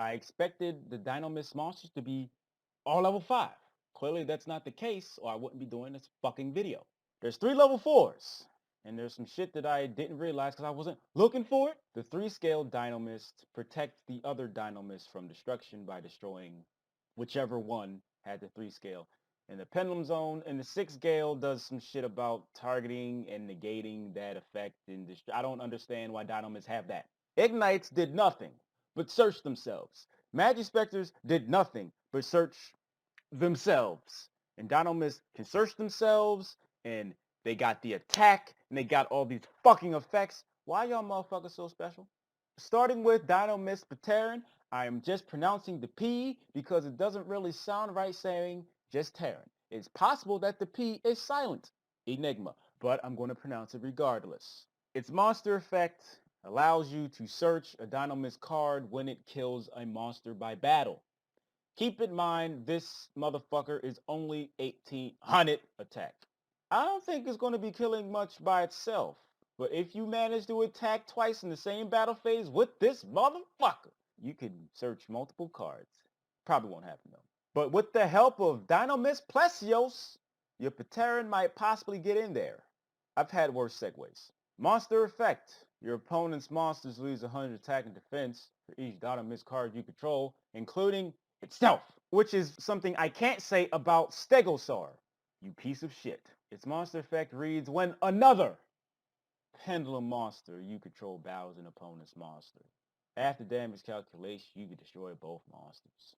I expected the Dinomist monsters to be all level 5. Clearly that's not the case, or I wouldn't be doing this fucking video. There's 3 level 4s, and there's some shit that I didn't realize because I wasn't looking for it. The 3-scale Dinomist protects the other Dinomist from destruction by destroying whichever one had the 3-scale. And the Pendulum Zone and the 6-scale does some shit about targeting and negating that effect. And I don't understand why Dinomists have that. Igknights did nothing but search themselves. Majespecters did nothing but search themselves. And Dinomist can search themselves, and they got the attack, and they got all these fucking effects. Why y'all motherfuckers so special? Starting with Majespecter, I am just pronouncing the P because it doesn't really sound right saying just Terran. It's possible that the P is silent, Enigma, but I'm going to pronounce it regardless. Its monster effect allows you to search a Dinomist card when it kills a monster by battle. Keep in mind, this motherfucker is only 1800 attack. I don't think it's going to be killing much by itself. But if you manage to attack twice in the same battle phase with this motherfucker, you can search multiple cards. Probably won't happen though. But with the help of Dinomist Plesios, your Pateran might possibly get in there. I've had worse segues. Monster effect. Your opponent's monsters lose 100 attack and defense for each Dinomist card you control, including itself, which is something I can't say about Stegosaur, you piece of shit. Its monster effect reads, when another Pendulum monster you control battles an opponent's monster. After damage calculation, you can destroy both monsters.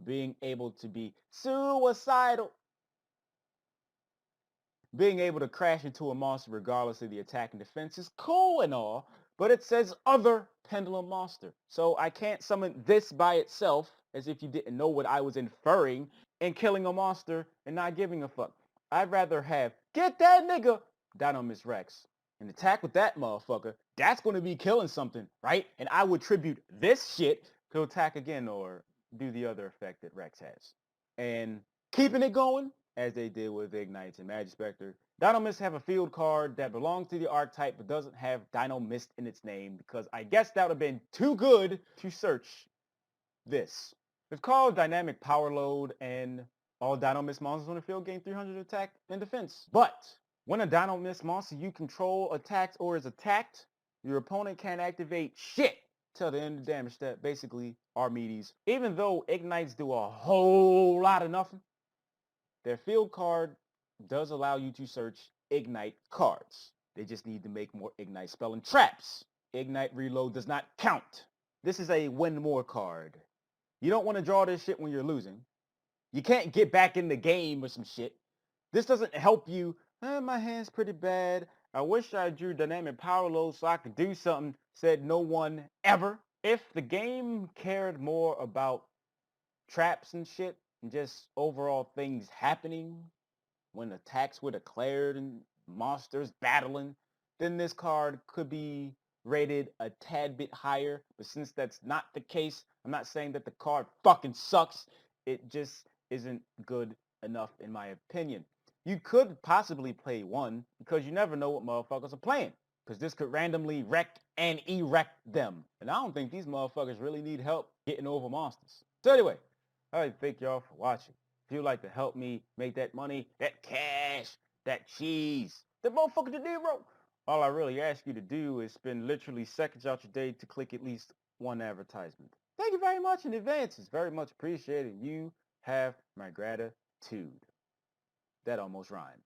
Being able to be suicidal. Being able to crash into a monster regardless of the attack and defense is cool and all, but it says other Pendulum monster. So I can't summon this by itself, as if you didn't know what I was inferring, and killing a monster and not giving a fuck. I'd rather have, get that nigga, Dinomist Rex, and attack with that motherfucker. That's going to be killing something, right? And I would tribute this shit to attack again or do the other effect that Rex has. And keeping it going, as they did with Igknights and Majespecter, Dinomists have a field card that belongs to the archetype but doesn't have Dinomist in its name because I guess that would have been too good to search this. It's called Dynamic Power Load, and all Dinomist monsters on the field gain 300 attack and defense. But when a Dinomist monster you control attacks or is attacked, your opponent can't activate shit till the end of the damage step, basically Archimedes. Even though Igknights do a whole lot of nothing, their field card does allow you to search Igknight cards. They just need to make more Igknight spelling traps. Igknight reload does not count. This is a win more card. You don't want to draw this shit when you're losing. You can't get back in the game or some shit. This doesn't help you. My hand's pretty bad. I wish I drew dynamic power load so I could do something, said no one ever. If the game cared more about traps and shit and just overall things happening when attacks were declared and monsters battling, then this card could be rated a tad bit higher. But since that's not the case, I'm not saying that the card fucking sucks. It just isn't good enough in my opinion. You could possibly play one because you never know what motherfuckers are playing. Because this could randomly wreck and erect them. And I don't think these motherfuckers really need help getting over monsters. So anyway, I like to thank y'all for watching. If you'd like to help me make that money, that cash, that cheese, that motherfucker De Niro, all I really ask you to do is spend literally seconds out your day to click at least one advertisement. Thank you very much in advance. It's very much appreciated. You have my gratitude. That almost rhymed.